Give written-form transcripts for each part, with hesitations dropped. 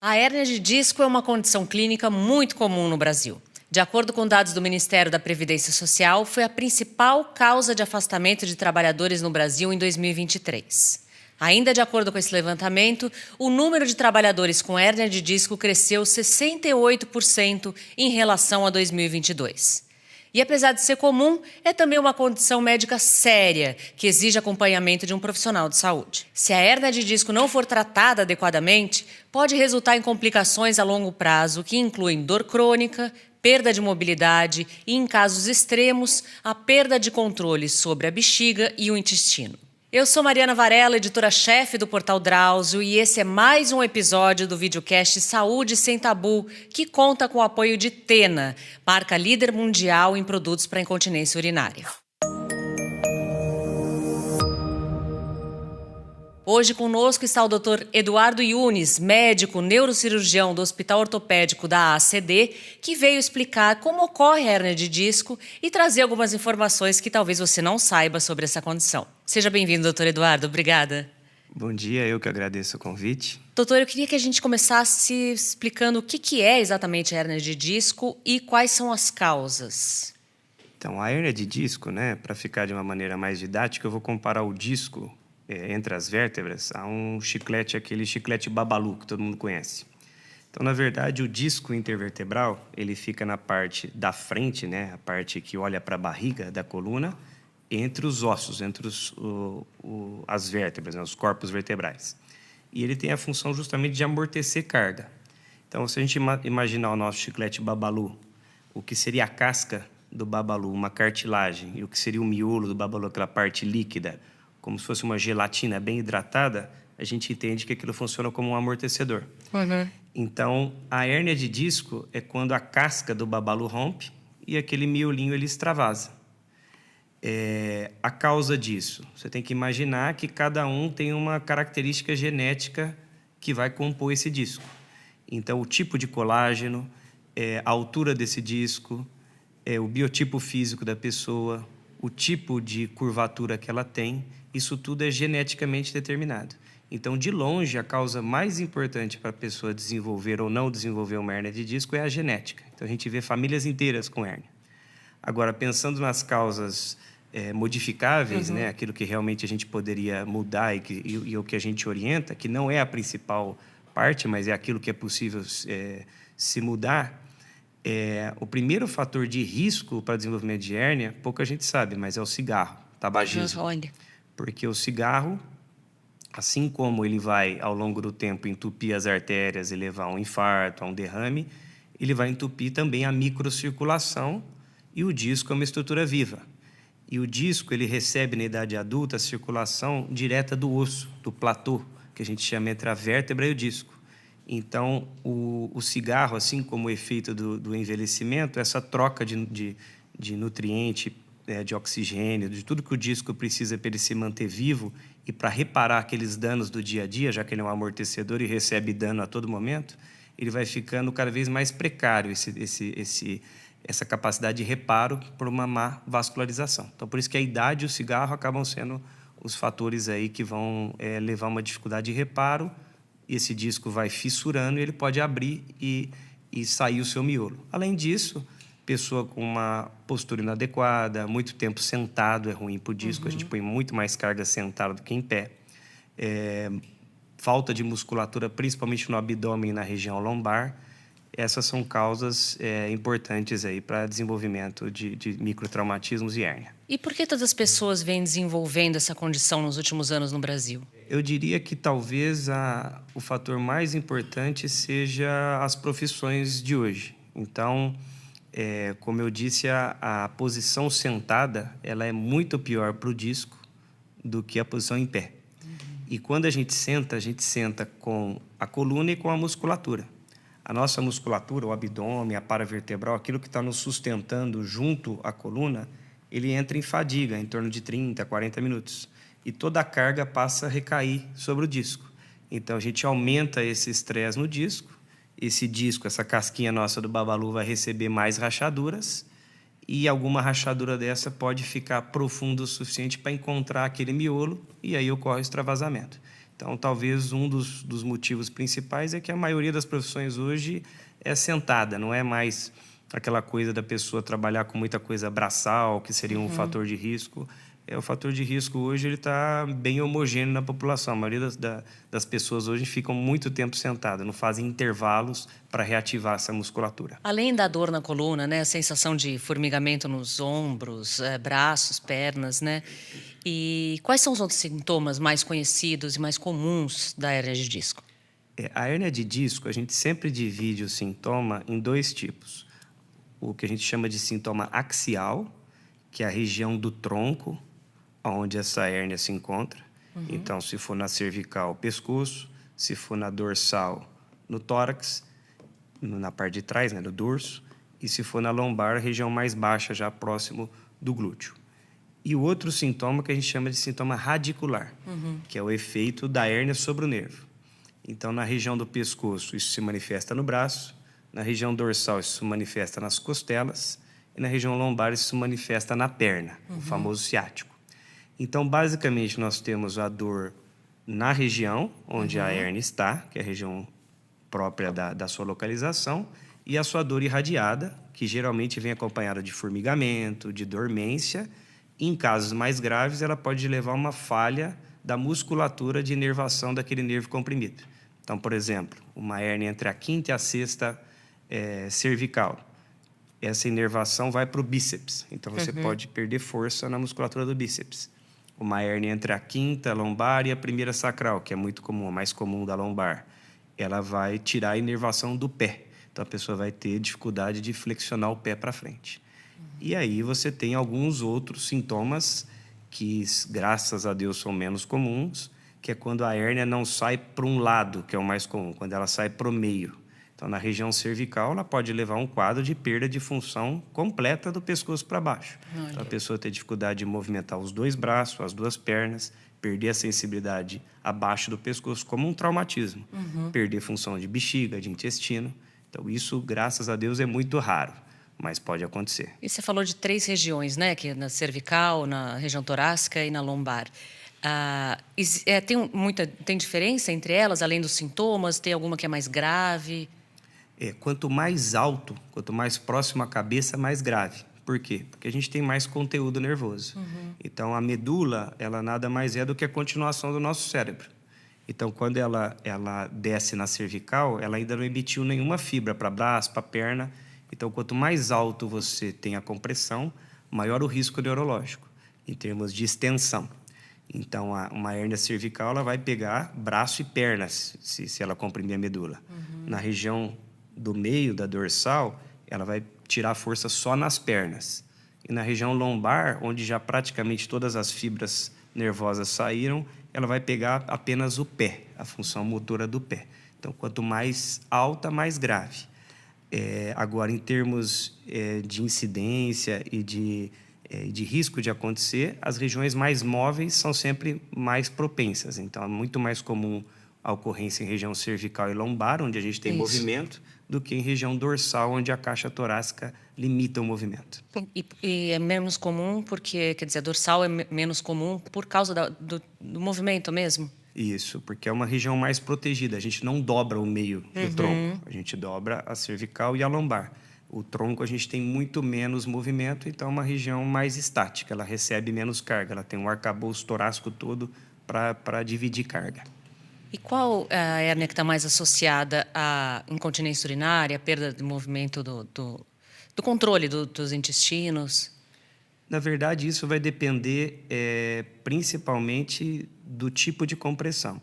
A hérnia de disco é uma condição clínica muito comum no Brasil. De acordo com dados do Ministério da Previdência Social, foi a principal causa de afastamento de trabalhadores no Brasil em 2023. Ainda de acordo com esse levantamento, o número de trabalhadores com hérnia de disco cresceu 68% em relação a 2022. E apesar de ser comum, é também uma condição médica séria que exige acompanhamento de um profissional de saúde. Se a hérnia de disco não for tratada adequadamente, pode resultar em complicações a longo prazo que incluem dor crônica, perda de mobilidade e, em casos extremos, a perda de controle sobre a bexiga e o intestino. Eu sou Mariana Varela, editora-chefe do Portal Drauzio, e esse é mais um episódio do videocast Saúde Sem Tabu, que conta com o apoio de Tena, marca líder mundial em produtos para incontinência urinária. Hoje conosco está o Dr. Eduardo Yunes, médico neurocirurgião do Hospital Ortopédico da AACD, que veio explicar como ocorre a hérnia de disco e trazer algumas informações que talvez você não saiba sobre essa condição. Seja bem-vindo, Dr. Eduardo. Obrigada. Bom dia, eu que agradeço o convite. Doutor, eu queria que a gente começasse explicando o que é exatamente a hérnia de disco e quais são as causas. Então, a hérnia de disco, para ficar de uma maneira mais didática, eu vou comparar o disco entre as vértebras a um chiclete, aquele chiclete Babalu que todo mundo conhece. Então, na verdade, o disco intervertebral, ele fica na parte da frente, a parte que olha para a barriga da coluna, entre os ossos, entre as vértebras, os corpos vertebrais. E ele tem a função justamente de amortecer carga. Então, se a gente imaginar o nosso chiclete Babalu, o que seria a casca do Babalu, uma cartilagem, e o que seria o miolo do Babalu, aquela parte líquida, como se fosse uma gelatina bem hidratada, a gente entende que aquilo funciona como um amortecedor. Uhum. Então, a hérnia de disco é quando a casca do Babalu rompe e aquele miolinho ele extravasa. A causa disso, você tem que imaginar que cada um tem uma característica genética que vai compor esse disco. Então, o tipo de colágeno, a altura desse disco, o biotipo físico da pessoa, o tipo de curvatura que ela tem, isso tudo é geneticamente determinado. Então, de longe, a causa mais importante para a pessoa desenvolver ou não desenvolver uma hérnia de disco é a genética. Então, a gente vê famílias inteiras com hérnia. Agora, pensando nas causas modificáveis, aquilo que realmente a gente poderia mudar e o que a gente orienta, que não é a principal parte, mas é aquilo que é possível se mudar, o primeiro fator de risco para desenvolvimento de hérnia, pouca gente sabe, mas é o cigarro, tabagismo. Porque o cigarro, assim como ele vai, ao longo do tempo, entupir as artérias e levar a um infarto, a um derrame, ele vai entupir também a microcirculação, e o disco é uma estrutura viva. E o disco, ele recebe, na idade adulta, a circulação direta do osso, do platô, que a gente chama entre a vértebra e o disco. Então, o cigarro, assim como o efeito do envelhecimento, essa troca de nutriente, de oxigênio, de tudo que o disco precisa para ele se manter vivo e para reparar aqueles danos do dia a dia, já que ele é um amortecedor e recebe dano a todo momento, ele vai ficando cada vez mais precário, essa capacidade de reparo por uma má vascularização. Então, por isso que a idade e o cigarro acabam sendo os fatores aí que vão levar a uma dificuldade de reparo. Esse disco vai fissurando e ele pode abrir e sair o seu miolo. Além disso, pessoa com uma postura inadequada, muito tempo sentado é ruim para o disco. A gente põe muito mais carga sentado do que em pé. Falta de musculatura, principalmente no abdômen e na região lombar. Essas são causas importantes aí para desenvolvimento de microtraumatismos e hérnia. E por que todas as pessoas vêm desenvolvendo essa condição nos últimos anos no Brasil? Eu diria que talvez o fator mais importante seja as profissões de hoje. Então, como eu disse, a posição sentada ela é muito pior para o disco do que a posição em pé. E quando a gente senta com a coluna e com a musculatura. A nossa musculatura, o abdômen, a paravertebral, aquilo que está nos sustentando junto à coluna, ele entra em fadiga, em torno de 30, 40 minutos. E toda a carga passa a recair sobre o disco. Então, a gente aumenta esse estresse no disco. Esse disco, essa casquinha nossa do Babalu vai receber mais rachaduras. E alguma rachadura dessa pode ficar profunda o suficiente para encontrar aquele miolo. E aí ocorre o extravasamento. Então, talvez um dos motivos principais é que a maioria das profissões hoje é sentada, não é mais aquela coisa da pessoa trabalhar com muita coisa braçal, que seria um fator de risco. O fator de risco hoje ele está bem homogêneo na população. A maioria das pessoas hoje ficam muito tempo sentadas, não fazem intervalos para reativar essa musculatura. Além da dor na coluna, né, a sensação de formigamento nos ombros, braços, pernas, né? E quais são os outros sintomas mais conhecidos e mais comuns da hérnia de disco? A hérnia de disco, a gente sempre divide o sintoma em dois tipos. O que a gente chama de sintoma axial, que é a região do tronco, onde essa hérnia se encontra. Então, se for na cervical, pescoço; se for na dorsal, no tórax, na parte de trás, né, do dorso; e se for na lombar, a região mais baixa, já próximo do glúteo. E o outro sintoma que a gente chama de sintoma radicular, que é o efeito da hérnia sobre o nervo. Então, na região do pescoço, isso se manifesta no braço; na região dorsal, isso se manifesta nas costelas; e na região lombar, isso se manifesta na perna, o famoso ciático. Então, basicamente, nós temos a dor na região onde a hérnia está, que é a região própria da sua localização, e a sua dor irradiada, que geralmente vem acompanhada de formigamento, de dormência. Em casos mais graves, ela pode levar a uma falha da musculatura de inervação daquele nervo comprimido. Então, por exemplo, uma hérnia entre a quinta e a sexta cervical. Essa inervação vai para o bíceps. Então, você pode perder força na musculatura do bíceps. Uma hérnia entre a quinta lombar e a primeira sacral, que é muito comum, a mais comum da lombar. Ela vai tirar a inervação do pé. Então, a pessoa vai ter dificuldade de flexionar o pé para frente. E aí você tem alguns outros sintomas que, graças a Deus, são menos comuns, que é quando a hérnia não sai para um lado, que é o mais comum, quando ela sai para o meio. Então, na região cervical, ela pode levar a um quadro de perda de função completa do pescoço para baixo. Então, a pessoa tem dificuldade de movimentar os dois braços, as duas pernas, perder a sensibilidade abaixo do pescoço, como um traumatismo. Perder função de bexiga, de intestino. Então, isso, graças a Deus, é muito raro, mas pode acontecer. E você falou de 3 regiões, né? Que é na cervical, na região torácica e na lombar. Tem diferença entre elas, além dos sintomas? Tem alguma que é mais grave? Quanto mais alto, quanto mais próximo à cabeça, mais grave. Por quê? Porque a gente tem mais conteúdo nervoso. Então, a medula, ela nada mais é do que a continuação do nosso cérebro. Então, quando ela desce na cervical, ela ainda não emitiu nenhuma fibra para braço, para perna. Então, quanto mais alto você tem a compressão, maior o risco neurológico, em termos de extensão. Então, uma hérnia cervical, ela vai pegar braço e pernas, se ela comprimir a medula. Na região do meio, da dorsal, ela vai tirar força só nas pernas. E na região lombar, onde já praticamente todas as fibras nervosas saíram, ela vai pegar apenas o pé, a função motora do pé. Então, quanto mais alta, mais grave. Agora, em termos de incidência e de risco de acontecer, as regiões mais móveis são sempre mais propensas. Então, é muito mais comum a ocorrência em região cervical e lombar, onde a gente tem movimento, do que em região dorsal, onde a caixa torácica limita o movimento. E é menos comum porque, quer dizer, a dorsal é menos comum por causa do movimento mesmo? Isso, porque é uma região mais protegida. A gente não dobra o meio do tronco, a gente dobra a cervical e a lombar. O tronco a gente tem muito menos movimento, então é uma região mais estática, ela recebe menos carga, ela tem um arcabouço torácico todo para dividir carga. E qual é a hérnia que está mais associada à incontinência urinária, à perda de movimento do controle dos intestinos? Na verdade, isso vai depender principalmente do tipo de compressão.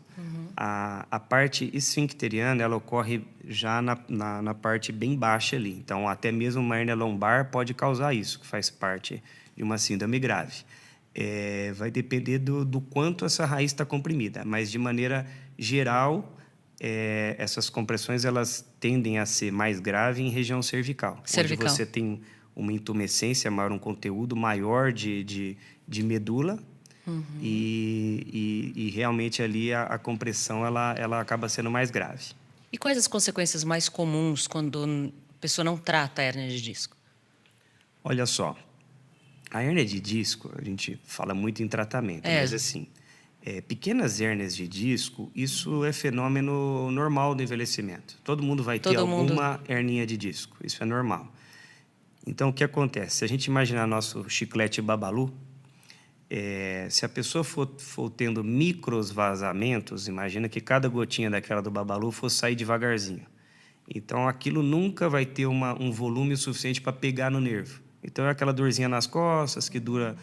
A parte esfincteriana, ela ocorre já na parte bem baixa ali. Então, até mesmo uma hérnia lombar pode causar isso, que faz parte de uma síndrome grave. Vai depender do quanto essa raiz está comprimida, mas de maneira geral, essas compressões elas tendem a ser mais graves em região cervical, onde você tem uma intumescência maior, um conteúdo maior de medula, e realmente ali a compressão ela acaba sendo mais grave. E quais as consequências mais comuns quando a pessoa não trata a hérnia de disco? Olha só, a hérnia de disco, a gente fala muito em tratamento, mas assim, Pequenas hérnias de disco, isso é fenômeno normal do envelhecimento. Todo mundo vai ter alguma hernia de disco, isso é normal. Então, o que acontece? Se a gente imaginar nosso chiclete Babalu, se a pessoa for tendo micros vazamentos, imagina que cada gotinha daquela do Babalu fosse sair devagarzinho. Então, aquilo nunca vai ter um volume suficiente para pegar no nervo. Então, é aquela dorzinha nas costas que dura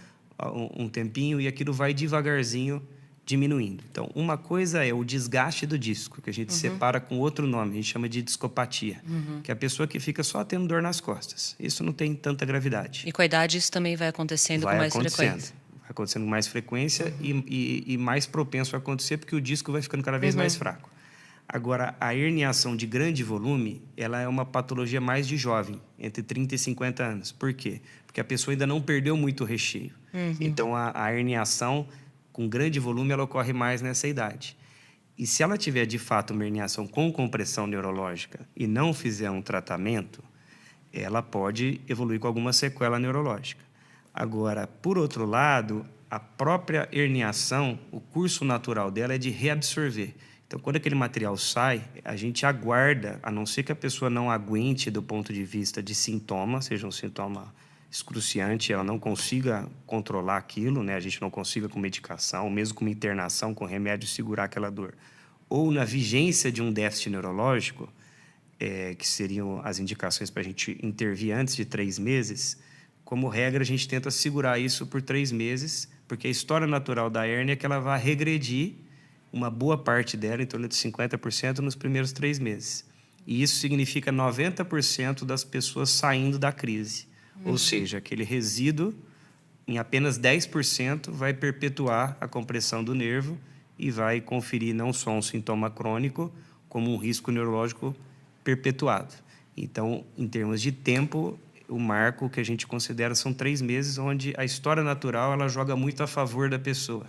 um tempinho e aquilo vai devagarzinho diminuindo. Então, uma coisa é o desgaste do disco, que a gente separa com outro nome, a gente chama de discopatia, que é a pessoa que fica só tendo dor nas costas. Isso não tem tanta gravidade. E com a idade isso também vai acontecendo com mais frequência? Vai acontecendo com mais frequência e mais propenso a acontecer porque o disco vai ficando cada vez mais fraco. Agora, a herniação de grande volume, ela é uma patologia mais de jovem, entre 30 e 50 anos. Por quê? Porque a pessoa ainda não perdeu muito o recheio. Então, a herniação com grande volume, ela ocorre mais nessa idade. E se ela tiver, de fato, uma herniação com compressão neurológica e não fizer um tratamento, ela pode evoluir com alguma sequela neurológica. Agora, por outro lado, a própria herniação, o curso natural dela é de reabsorver. Então, quando aquele material sai, a gente aguarda, a não ser que a pessoa não aguente do ponto de vista de sintoma, seja um sintoma excruciante, ela não consiga controlar aquilo, né? A gente não consiga com medicação, mesmo com internação, com remédio, segurar aquela dor. Ou na vigência de um déficit neurológico, que seriam as indicações para a gente intervir antes de 3 meses, como regra, a gente tenta segurar isso por 3 meses, porque a história natural da hérnia é que ela vai regredir uma boa parte dela, em torno de 50%, nos primeiros 3 meses. E isso significa 90% das pessoas saindo da crise. Ou seja, aquele resíduo, em apenas 10%, vai perpetuar a compressão do nervo e vai conferir não só um sintoma crônico, como um risco neurológico perpetuado. Então, em termos de tempo, o marco que a gente considera são 3 meses, onde a história natural ela joga muito a favor da pessoa.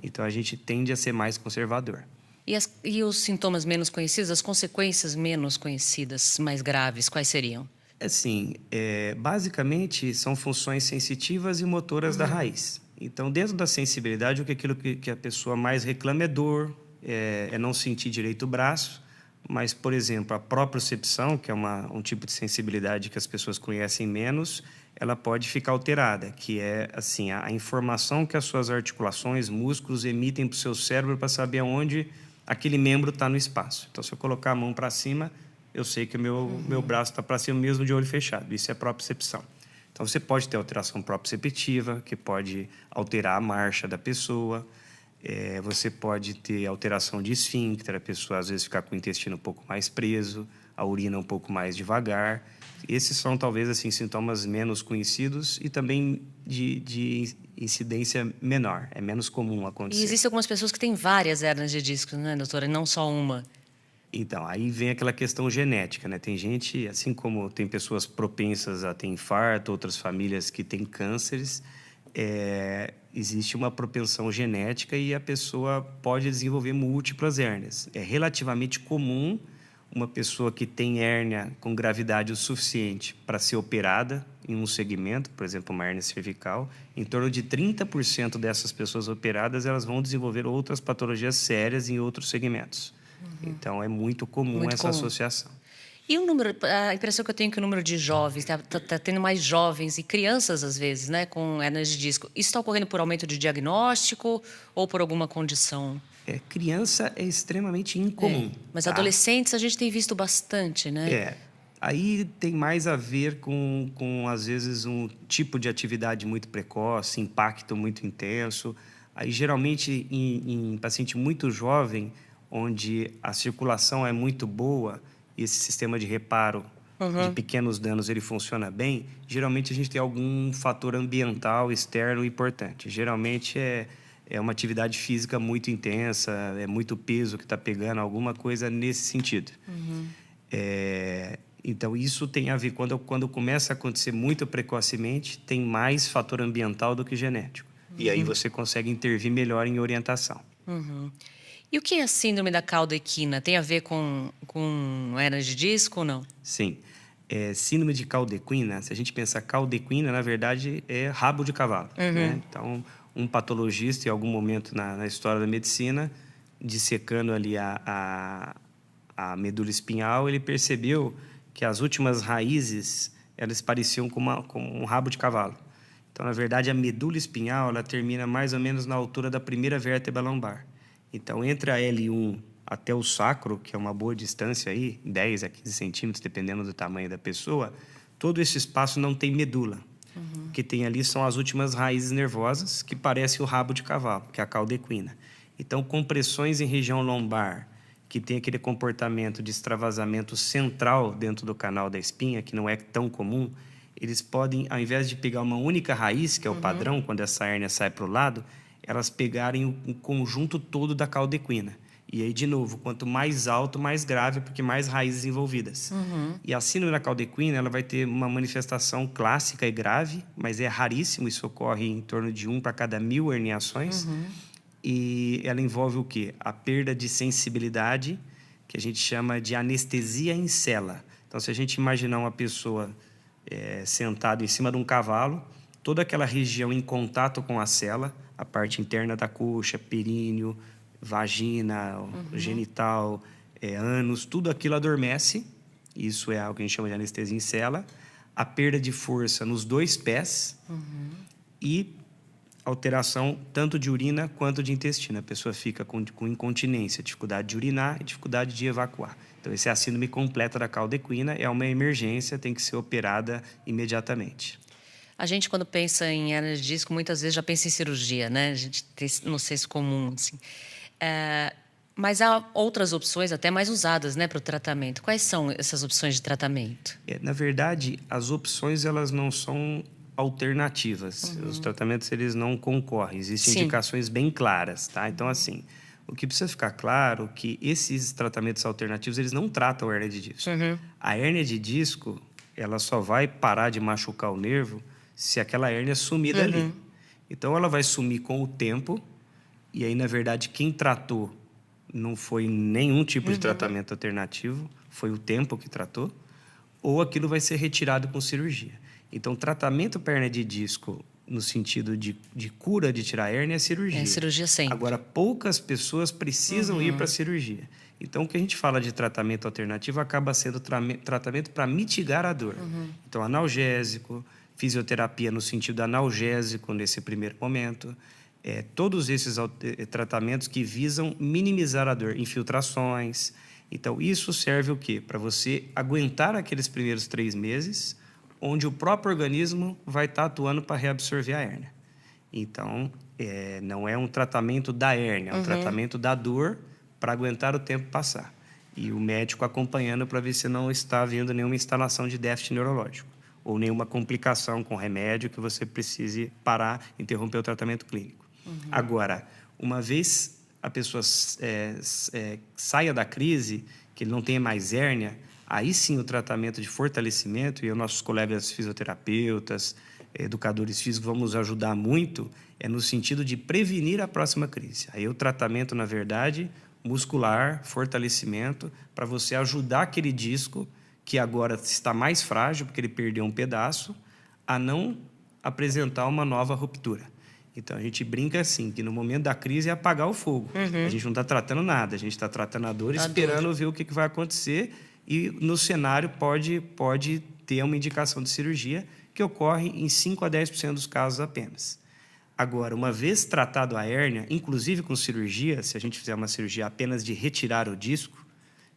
Então, a gente tende a ser mais conservador. E os sintomas menos conhecidos, as consequências menos conhecidas, mais graves, quais seriam? Assim, basicamente, são funções sensitivas e motoras da raiz. Então, dentro da sensibilidade, aquilo que a pessoa mais reclama é dor, é não sentir direito o braço. Mas, por exemplo, a propriocepção, que é um tipo de sensibilidade que as pessoas conhecem menos, ela pode ficar alterada, que é assim, a informação que as suas articulações, músculos emitem para o seu cérebro para saber onde aquele membro está no espaço. Então, se eu colocar a mão para cima, eu sei que o meu braço está para cima mesmo de olho fechado. Isso é propriocepção. Então, você pode ter alteração proprioceptiva, que pode alterar a marcha da pessoa. Você pode ter alteração de esfíncter, a pessoa às vezes ficar com o intestino um pouco mais preso, a urina um pouco mais devagar. Esses são talvez assim sintomas menos conhecidos e também de incidência menor, é menos comum acontecer. E existem algumas pessoas que têm várias hérnias de disco, né, doutora? Não só uma. Então, aí vem aquela questão genética, né? Tem gente, assim como tem pessoas propensas a ter infarto, outras famílias que têm cânceres, existe uma propensão genética e a pessoa pode desenvolver múltiplas hérnias. É relativamente comum uma pessoa que tem hérnia com gravidade o suficiente para ser operada em um segmento, por exemplo, uma hérnia cervical. Em torno de 30% dessas pessoas operadas, elas vão desenvolver outras patologias sérias em outros segmentos. Então, é muito comum essa associação. E o número, a impressão que eu tenho é que o número de jovens, está tendo mais jovens e crianças, às vezes, né, com hérnias de disco. Isso está ocorrendo por aumento de diagnóstico ou por alguma condição? Criança é extremamente incomum. Mas adolescentes a gente tem visto bastante, né? Aí tem mais a ver com, às vezes, um tipo de atividade muito precoce, impacto muito intenso. Aí, geralmente, em paciente muito jovem, onde a circulação é muito boa, e esse sistema de reparo de pequenos danos ele funciona bem, geralmente a gente tem algum fator ambiental externo importante. Geralmente é uma atividade física muito intensa, é muito peso que está pegando, alguma coisa nesse sentido. Então, isso tem a ver, quando começa a acontecer muito precocemente, tem mais fator ambiental do que genético. E aí você consegue intervir melhor em orientação. E o que é a síndrome da cauda equina? Tem a ver com hérnia de disco ou não? Sim. síndrome de Caldequina. Se a gente pensar Caldequina, na verdade, é rabo de cavalo. Né? Então, um patologista, em algum momento na história da medicina, dissecando ali a medula espinhal, ele percebeu que as últimas raízes elas pareciam com um rabo de cavalo. Então, na verdade, a medula espinhal ela termina mais ou menos na altura da primeira vértebra lombar. Então, entre a L1 até o sacro, que é uma boa distância aí, 10 a 15 centímetros, dependendo do tamanho da pessoa, todo esse espaço não tem medula. O que tem ali são as últimas raízes nervosas, que parecem o rabo de cavalo, que é a caldequina. Então, compressões em região lombar, que tem aquele comportamento de extravasamento central dentro do canal da espinha, que não é tão comum, eles podem, ao invés de pegar uma única raiz, que é o padrão, quando essa hérnia sai para o lado, elas pegarem o conjunto todo da caldequina. E aí, de novo, quanto mais alto, mais grave, porque mais raízes envolvidas. E a síndrome da caldequina ela vai ter uma manifestação clássica e grave, mas é raríssimo, isso ocorre em torno de 1 para cada 1000 herniações. E ela envolve o quê? A perda de sensibilidade, que a gente chama de anestesia em cela. Então, se a gente imaginar uma pessoa sentada em cima de um cavalo, toda aquela região em contato com a cela, a parte interna da coxa, períneo, vagina, genital, ânus, tudo aquilo adormece. Isso é algo que a gente chama de anestesia em cela. A perda de força nos 2 pés e alteração tanto de urina quanto de intestino. A pessoa fica com incontinência, dificuldade de urinar e dificuldade de evacuar. Então, essa é a síndrome completa da caldequina, é uma emergência, tem que ser operada imediatamente. A gente, quando pensa em hérnia de disco, muitas vezes já pensa em cirurgia, né? A gente tem no senso comum, assim. Mas há outras opções até mais usadas, né, para o tratamento. Quais são essas opções de tratamento? Na verdade, as opções elas não são alternativas. Os tratamentos eles não concorrem. Existem indicações bem claras, tá? Então, assim, o que precisa ficar claro é que esses tratamentos alternativos eles não tratam a hérnia de disco. A hérnia de disco ela só vai parar de machucar o nervo se aquela hérnia sumir dali. Então, ela vai sumir com o tempo. E aí, na verdade, quem tratou não foi nenhum tipo de tratamento alternativo, foi o tempo que tratou, ou aquilo vai ser retirado com cirurgia. Então, tratamento para hérnia de disco, no sentido de cura de tirar a hérnia, é cirurgia. É cirurgia sempre. Agora, poucas pessoas precisam ir para a cirurgia. Então, o que a gente fala de tratamento alternativo acaba sendo tratamento para mitigar a dor. Então, analgésico, fisioterapia no sentido analgésico nesse primeiro momento, todos esses tratamentos que visam minimizar a dor, infiltrações. Então, isso serve o quê? Para você aguentar aqueles primeiros 3 meses, onde o próprio organismo vai estar atuando para reabsorver a hérnia. Então, não é um tratamento da hérnia, é um tratamento da dor para aguentar o tempo passar. E o médico acompanhando para ver se não está havendo nenhuma instalação de déficit neurológico ou nenhuma complicação com remédio que você precise parar, interromper o tratamento clínico. Agora, uma vez a pessoa saia da crise, que ele não tenha mais hérnia, aí sim o tratamento de fortalecimento, e os nossos colegas fisioterapeutas, educadores físicos vamos ajudar muito, no sentido de prevenir a próxima crise. Aí o tratamento, na verdade, muscular, fortalecimento, para você ajudar aquele disco, que agora está mais frágil, porque ele perdeu um pedaço, a não apresentar uma nova ruptura. Então, a gente brinca assim, que no momento da crise é apagar o fogo. A gente não está tratando nada, a gente está tratando a dor, esperando ver o que vai acontecer. E no cenário pode ter uma indicação de cirurgia, que ocorre em 5 a 10% dos casos apenas. Agora, uma vez tratado a hérnia, inclusive com cirurgia, se a gente fizer uma cirurgia apenas de retirar o disco,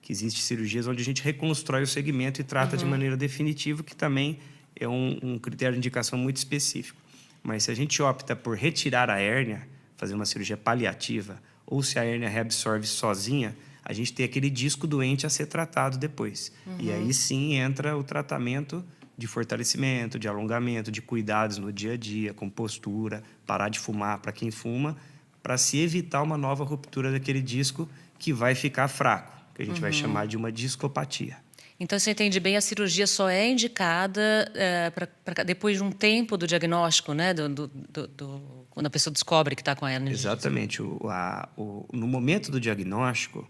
que existem cirurgias onde a gente reconstrói o segmento e trata de maneira definitiva, que também é um critério de indicação muito específico. Mas se a gente opta por retirar a hérnia, fazer uma cirurgia paliativa, ou se a hérnia reabsorve sozinha, a gente tem aquele disco doente a ser tratado depois. E aí sim entra o tratamento de fortalecimento, de alongamento, de cuidados no dia a dia, com postura, parar de fumar para quem fuma, para se evitar uma nova ruptura daquele disco que vai ficar fraco, que a gente vai chamar de uma discopatia. Então, se eu entendi bem, a cirurgia só é indicada depois de um tempo do diagnóstico, né? Quando a pessoa descobre que está com a hérnia. Exatamente. No momento do diagnóstico,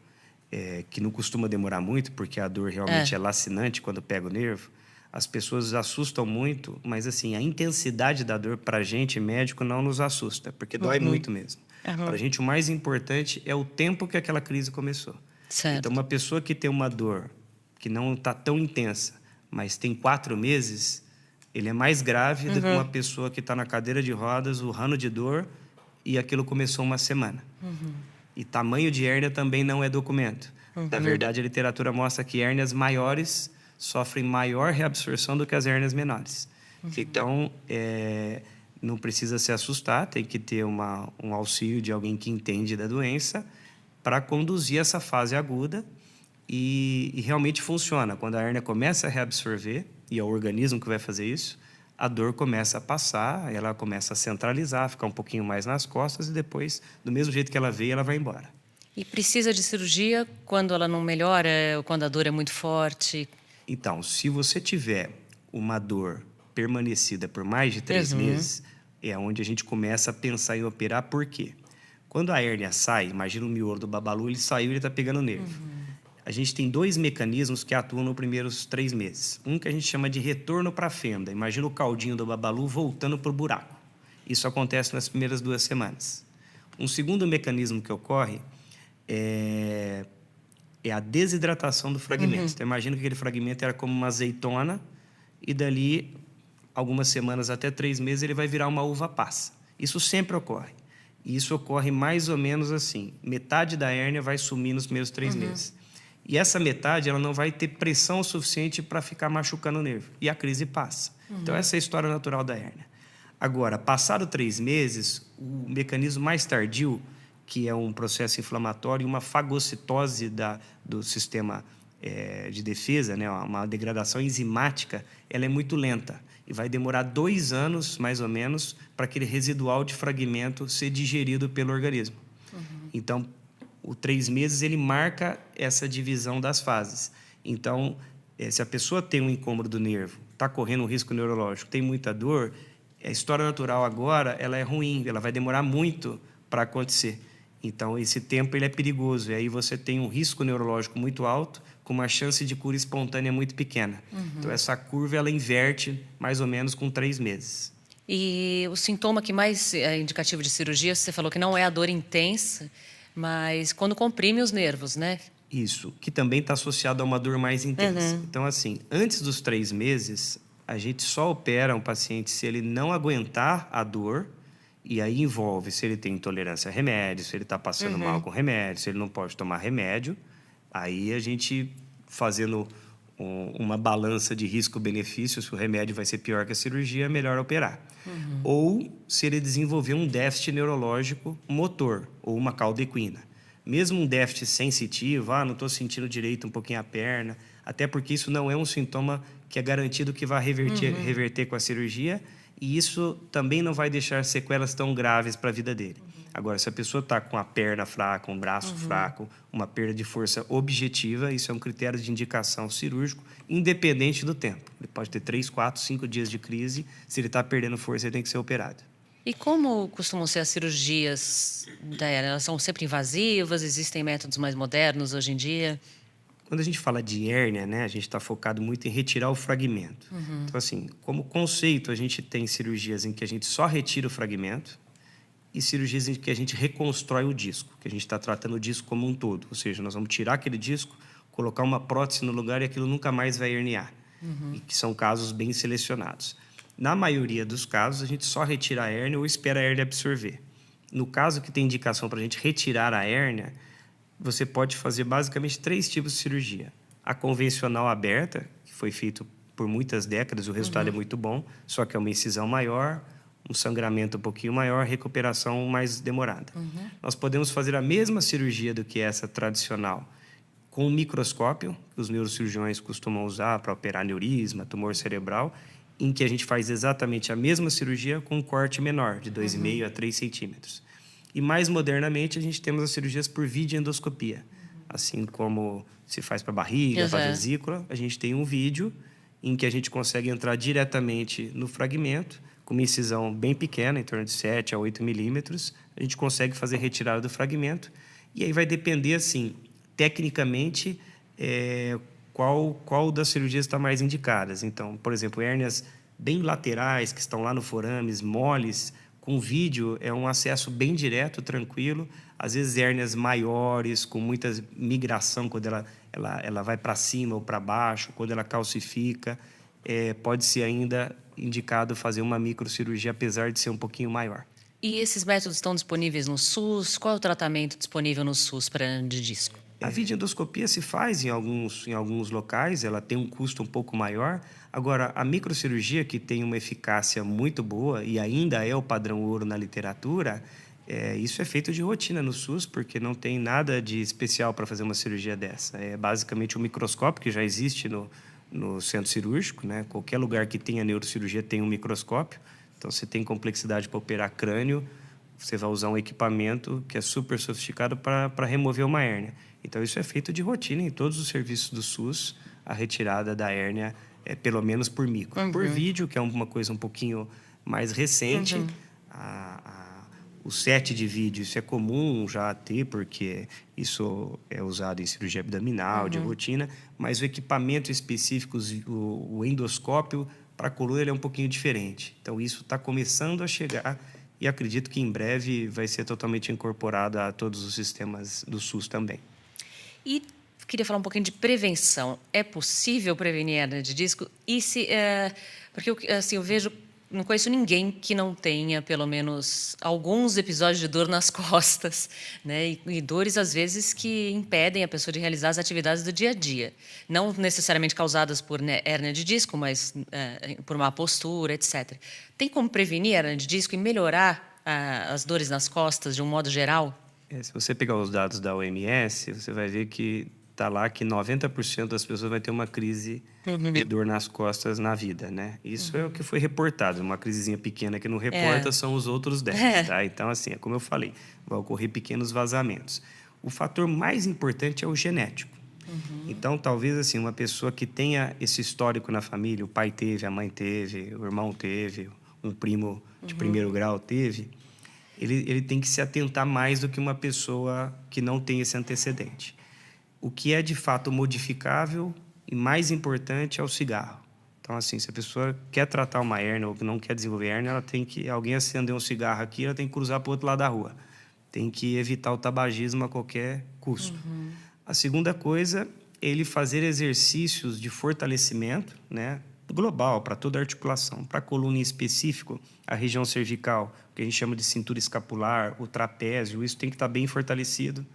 que não costuma demorar muito, porque a dor realmente é lacinante quando pega o nervo, as pessoas assustam muito, mas assim, a intensidade da dor para a gente, médico, não nos assusta, porque dói muito mesmo. Para a gente, o mais importante é o tempo que aquela crise começou. Certo. Então, uma pessoa que tem uma dor que não está tão intensa, mas tem 4 meses, ele é mais grave do que uma pessoa que está na cadeira de rodas, urrando de dor, e aquilo começou uma semana. E tamanho de hérnia também não é documento. Na verdade, a literatura mostra que hérnias maiores sofrem maior reabsorção do que as hérnias menores. Então, não precisa se assustar, tem que ter um auxílio de alguém que entende da doença para conduzir essa fase aguda e realmente funciona. Quando a hérnia começa a reabsorver, e é o organismo que vai fazer isso, a dor começa a passar, ela começa a centralizar, ficar um pouquinho mais nas costas e depois, do mesmo jeito que ela veio, ela vai embora. E precisa de cirurgia quando ela não melhora, ou quando a dor é muito forte? Então, se você tiver uma dor permanecida por mais de 3 meses, é onde a gente começa a pensar em operar. Por quê? Quando a hérnia sai, imagina o miolo do babalu, ele saiu e ele está pegando nervo. A gente tem 2 mecanismos que atuam nos primeiros 3 meses. Um que a gente chama de retorno para a fenda. Imagina o caldinho do babalu voltando para o buraco. Isso acontece nas primeiras 2 semanas. Um segundo mecanismo que ocorre é a desidratação do fragmento. Então, imagina que aquele fragmento era como uma azeitona e dali, algumas semanas até 3 meses, ele vai virar uma uva passa. Isso sempre ocorre. E isso ocorre mais ou menos assim. Metade da hérnia vai sumir nos primeiros 3 meses. E essa metade ela não vai ter pressão suficiente para ficar machucando o nervo. E a crise passa. Então, essa é a história natural da hérnia. Agora, passado 3 meses, o mecanismo mais tardio, que é um processo inflamatório e uma fagocitose do sistema de defesa, né, uma degradação enzimática, ela é muito lenta. E vai demorar 2 anos, mais ou menos, para aquele residual de fragmento ser digerido pelo organismo. Então, o 3 meses, ele marca essa divisão das fases. Então, se a pessoa tem um incômodo do nervo, está correndo um risco neurológico, tem muita dor, a história natural agora ela é ruim, ela vai demorar muito para acontecer. Então, esse tempo ele é perigoso. E aí você tem um risco neurológico muito alto, com uma chance de cura espontânea muito pequena. Então, essa curva ela inverte mais ou menos com 3 meses. E o sintoma que mais é indicativo de cirurgia, você falou que não é a dor intensa, mas quando comprime os nervos, né? Isso, que também está associado a uma dor mais intensa. Então, assim, antes dos 3 meses, a gente só opera um paciente se ele não aguentar a dor, e aí envolve se ele tem intolerância a remédio, se ele está passando mal com remédio, se ele não pode tomar remédio. Aí a gente, fazendo uma balança de risco-benefício, se o remédio vai ser pior que a cirurgia, é melhor operar. Ou se ele desenvolver um déficit neurológico motor, ou uma cauda equina. Mesmo um déficit sensitivo, não estou sentindo direito um pouquinho a perna, até porque isso não é um sintoma que é garantido que vai reverter com a cirurgia, e isso também não vai deixar sequelas tão graves para a vida dele. Agora, se a pessoa está com a perna fraca, um braço fraco, uma perda de força objetiva, isso é um critério de indicação cirúrgico, independente do tempo. Ele pode ter 3, 4, 5 dias de crise, se ele está perdendo força, ele tem que ser operado. E como costumam ser as cirurgias da hérnia? Elas são sempre invasivas? Existem métodos mais modernos hoje em dia? Quando a gente fala de hérnia, né, a gente está focado muito em retirar o fragmento. Então, assim, como conceito, a gente tem cirurgias em que a gente só retira o fragmento e cirurgias em que a gente reconstrói o disco, que a gente está tratando o disco como um todo. Ou seja, nós vamos tirar aquele disco, colocar uma prótese no lugar e aquilo nunca mais vai herniar. E que são casos bem selecionados. Na maioria dos casos, a gente só retira a hérnia ou espera a hérnia absorver. No caso que tem indicação para a gente retirar a hérnia, você pode fazer basicamente 3 tipos de cirurgia. A convencional aberta, que foi feito por muitas décadas, o resultado é muito bom, só que é uma incisão maior, um sangramento um pouquinho maior, recuperação mais demorada. Nós podemos fazer a mesma cirurgia do que essa tradicional, com um microscópio, que os neurocirurgiões costumam usar para operar aneurisma, tumor cerebral, em que a gente faz exatamente a mesma cirurgia com um corte menor, de 2,5 a 3 centímetros. E mais modernamente, a gente temos as cirurgias por videoendoscopia. Assim como se faz para a barriga, para a vesícula, a gente tem um vídeo em que a gente consegue entrar diretamente no fragmento, com uma incisão bem pequena, em torno de 7 a 8 milímetros, a gente consegue fazer retirada do fragmento. E aí vai depender, assim, tecnicamente, qual das cirurgias está mais indicadas. Então, por exemplo, hérnias bem laterais, que estão lá no forames, moles, com vídeo é um acesso bem direto, tranquilo. Às vezes, hérnias maiores, com muita migração, quando ela vai para cima ou para baixo, quando ela calcifica, pode ser ainda indicado fazer uma microcirurgia, apesar de ser um pouquinho maior. E esses métodos estão disponíveis no SUS? Qual é o tratamento disponível no SUS para hernia de disco? A videoendoscopia se faz em alguns locais, ela tem um custo um pouco maior. Agora, a microcirurgia, que tem uma eficácia muito boa e ainda é o padrão ouro na literatura, isso é feito de rotina no SUS, porque não tem nada de especial para fazer uma cirurgia dessa. É basicamente um microscópio que já existe no centro cirúrgico, né? Qualquer lugar que tenha neurocirurgia tem um microscópio. Então, se tem complexidade para operar crânio, você vai usar um equipamento que é super sofisticado para remover uma hérnia. Então, isso é feito de rotina em todos os serviços do SUS, a retirada da hérnia, pelo menos por micro. Uhum. Por vídeo, que é uma coisa um pouquinho mais recente, o set de vídeo, isso é comum já ter, porque isso é usado em cirurgia abdominal, de rotina, mas o equipamento específico, o endoscópio, para a coluna, ele é um pouquinho diferente. Então, isso está começando a chegar e acredito que em breve vai ser totalmente incorporado a todos os sistemas do SUS também. E queria falar um pouquinho de prevenção. É possível prevenir hernia de disco? E porque eu vejo, não conheço ninguém que não tenha pelo menos alguns episódios de dor nas costas, né? E dores às vezes que impedem a pessoa de realizar as atividades do dia a dia, não necessariamente causadas por hernia de disco, mas por má postura, etc. Tem como prevenir hernia de disco e melhorar as dores nas costas de um modo geral? Se você pegar os dados da OMS, você vai ver que está lá que 90% das pessoas vai ter uma crise de dor nas costas na vida, né? Isso é o que foi reportado. Uma crisezinha pequena que não reporta são os outros 10, tá? Então, assim, é como eu falei, vai ocorrer pequenos vazamentos. O fator mais importante é o genético. Então, talvez, assim, uma pessoa que tenha esse histórico na família, o pai teve, a mãe teve, o irmão teve, um primo de primeiro grau teve, ele tem que se atentar mais do que uma pessoa que não tem esse antecedente. O que é, de fato, modificável e mais importante é o cigarro. Então, assim, se a pessoa quer tratar uma hérnia ou não quer desenvolver hérnia, ela tem que... Alguém acender um cigarro aqui, ela tem que cruzar para o outro lado da rua. Tem que evitar o tabagismo a qualquer custo. A segunda coisa, ele fazer exercícios de fortalecimento, né, global, para toda a articulação. Para a coluna em específico, a região cervical, que a gente chama de cintura escapular, o trapézio, isso tem que estar bem fortalecido.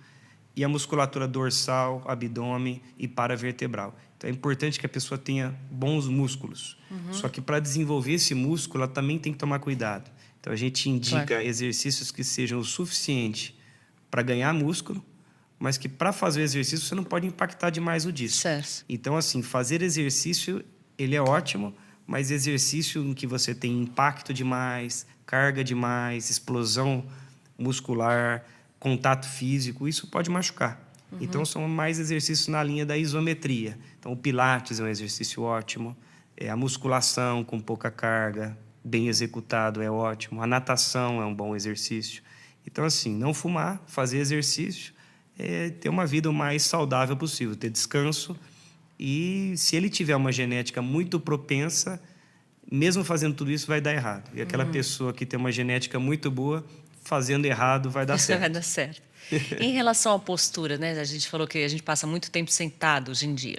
E a musculatura dorsal, abdômen e paravertebral. Então, é importante que a pessoa tenha bons músculos. Só que, para desenvolver esse músculo, ela também tem que tomar cuidado. Então, a gente indica exercícios que sejam o suficiente para ganhar músculo, mas que, para fazer o exercício, você não pode impactar demais o disco. Certo. Então, assim, fazer exercício, ele é ótimo, mas exercício em que você tem impacto demais, carga demais, explosão muscular, contato físico, isso pode machucar. Então, são mais exercícios na linha da isometria. Então, o pilates é um exercício ótimo, a musculação com pouca carga, bem executado, é ótimo. A natação é um bom exercício. Então, assim, não fumar, fazer exercício, ter uma vida o mais saudável possível, ter descanso. E, se ele tiver uma genética muito propensa, mesmo fazendo tudo isso, vai dar errado. E aquela pessoa que tem uma genética muito boa, fazendo errado, vai dar certo. Vai dar certo. Em relação à postura, né? A gente falou que a gente passa muito tempo sentado hoje em dia.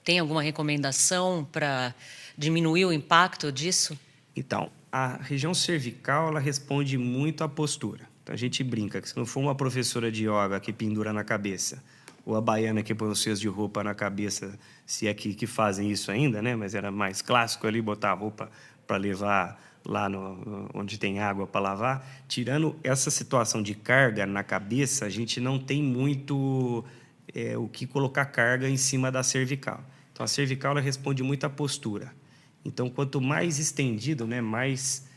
Tem alguma recomendação para diminuir o impacto disso? Então, a região cervical, ela responde muito à postura. Então, a gente brinca que se não for uma professora de yoga que pendura na cabeça, ou a baiana que põe os cestos de roupa na cabeça, se é que fazem isso ainda, né? Mas era mais clássico ali, botar a roupa para levar lá onde tem água para lavar. Tirando essa situação de carga na cabeça, a gente não tem muito o que colocar carga em cima da cervical. Então, a cervical ela responde muito à postura. Então, quanto mais estendido, né, mais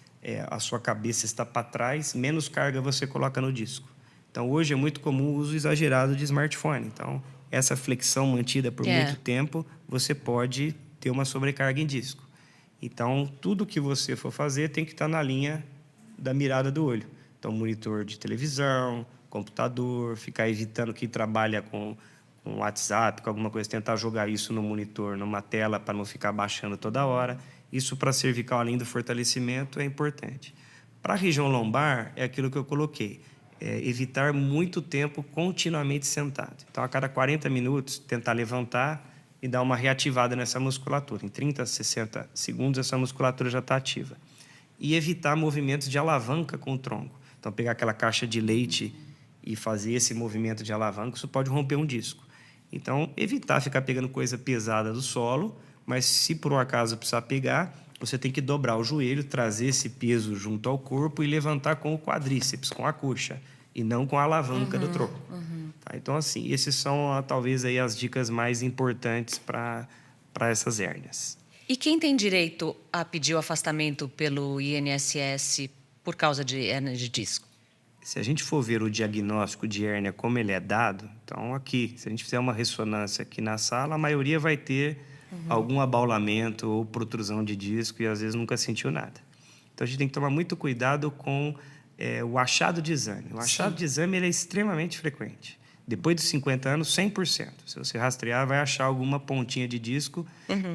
a sua cabeça está para trás, menos carga você coloca no disco. Então, hoje é muito comum o uso exagerado de smartphone. Então, essa flexão mantida por muito tempo, você pode ter uma sobrecarga em disco. Então, tudo que você for fazer tem que estar na linha da mirada do olho. Então, monitor de televisão, computador, ficar evitando quem trabalha com um WhatsApp, com alguma coisa, tentar jogar isso no monitor, numa tela, para não ficar baixando toda hora. Isso para a cervical, além do fortalecimento, é importante. Para a região lombar, é aquilo que eu coloquei. Evitar muito tempo continuamente sentado. Então, a cada 40 minutos, tentar levantar e dar uma reativada nessa musculatura. Em 30 a 60 segundos, essa musculatura já está ativa. E evitar movimentos de alavanca com o tronco. Então, pegar aquela caixa de leite e fazer esse movimento de alavanca, isso pode romper um disco. Então, evitar ficar pegando coisa pesada do solo, mas se por um acaso precisar pegar, você tem que dobrar o joelho, trazer esse peso junto ao corpo e levantar com o quadríceps, com a coxa, e não com a alavanca do tronco. Tá? Então, assim, esses são talvez aí as dicas mais importantes para essas hérnias. E quem tem direito a pedir o afastamento pelo INSS por causa de hérnia de disco? Se a gente for ver o diagnóstico de hérnia como ele é dado, então aqui, se a gente fizer uma ressonância aqui na sala, a maioria vai ter algum abaulamento ou protrusão de disco e às vezes nunca sentiu nada. Então a gente tem que tomar muito cuidado com o achado de exame. O achado de exame ele é extremamente frequente. Depois dos 50 anos, 100%. Se você rastrear, vai achar alguma pontinha de disco.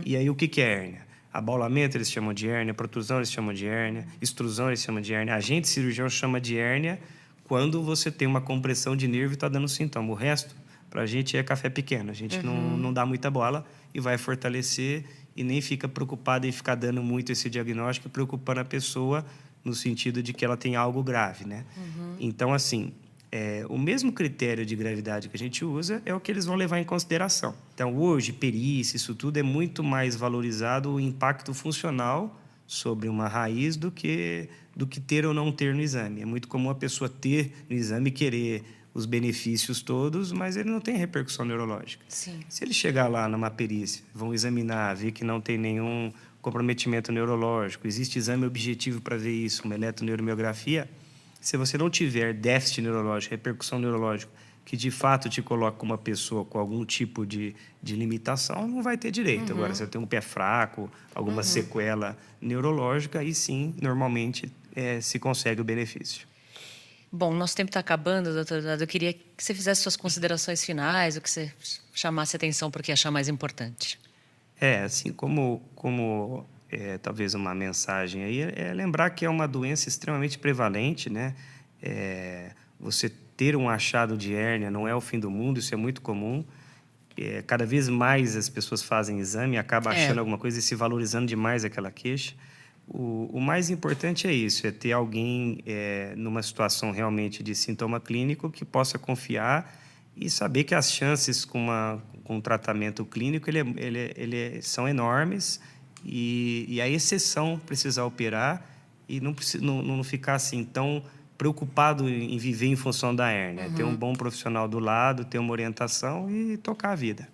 E aí o que é hérnia? Abaulamento eles chamam de hérnia, protrusão eles chamam de hérnia, extrusão eles chamam de hérnia. A gente cirurgião chama de hérnia quando você tem uma compressão de nervo e está dando sintoma. O resto, para a gente, é café pequeno. A gente não dá muita bola e vai fortalecer e nem fica preocupado em ficar dando muito esse diagnóstico, preocupando a pessoa no sentido de que ela tem algo grave, né? Então, assim, o mesmo critério de gravidade que a gente usa é o que eles vão levar em consideração. Então, hoje, perícia, isso tudo é muito mais valorizado o impacto funcional sobre uma raiz do que ter ou não ter no exame. É muito comum a pessoa ter no exame e querer os benefícios todos, mas ele não tem repercussão neurológica. Sim. Se ele chegar lá numa perícia, vão examinar, ver que não tem nenhum comprometimento neurológico, existe exame objetivo para ver isso, uma eletroneuromiografia. Se você não tiver déficit neurológico, repercussão neurológica, que de fato te coloca como uma pessoa com algum tipo de limitação, não vai ter direito. Agora, se você tem um pé fraco, alguma sequela neurológica, aí sim, normalmente, se consegue o benefício. Bom, nosso tempo está acabando, doutor Eduardo. Eu queria que você fizesse suas considerações finais, o que você chamasse atenção para o que achar mais importante. Assim, como talvez uma mensagem aí, lembrar que é uma doença extremamente prevalente, né? Você ter um achado de hérnia não é o fim do mundo, isso é muito comum. Cada vez mais as pessoas fazem exame, acabam achando alguma coisa e se valorizando demais aquela queixa. O mais importante é isso, é ter alguém numa situação realmente de sintoma clínico que possa confiar e saber que as chances com um tratamento clínico são enormes e a exceção precisar operar e não ficar assim tão preocupado em viver em função da hérnia. Ter um bom profissional do lado, ter uma orientação e tocar a vida.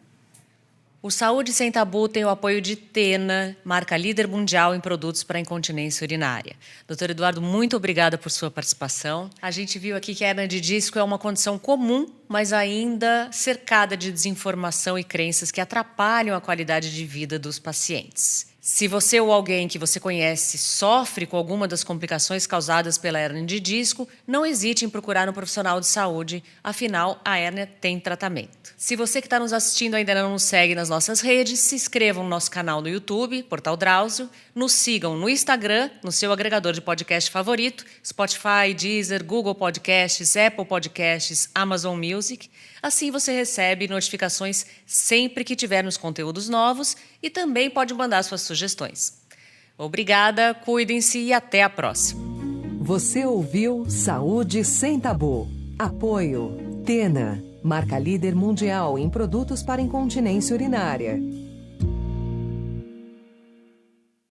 O Saúde Sem Tabu tem o apoio de Tena, marca líder mundial em produtos para incontinência urinária. Doutor Eduardo, muito obrigada por sua participação. A gente viu aqui que a hérnia de disco é uma condição comum, mas ainda cercada de desinformação e crenças que atrapalham a qualidade de vida dos pacientes. Se você ou alguém que você conhece sofre com alguma das complicações causadas pela hérnia de disco, não hesite em procurar um profissional de saúde, afinal, a hérnia tem tratamento. Se você que está nos assistindo ainda não nos segue nas nossas redes, se inscrevam no nosso canal no YouTube, Portal Drauzio, nos sigam no Instagram, no seu agregador de podcast favorito, Spotify, Deezer, Google Podcasts, Apple Podcasts, Amazon Music. Assim você recebe notificações sempre que tivermos conteúdos novos e também pode mandar suas sugestões. Obrigada, cuidem-se e até a próxima. Você ouviu Saúde Sem Tabu. Apoio Tena, marca líder mundial em produtos para incontinência urinária.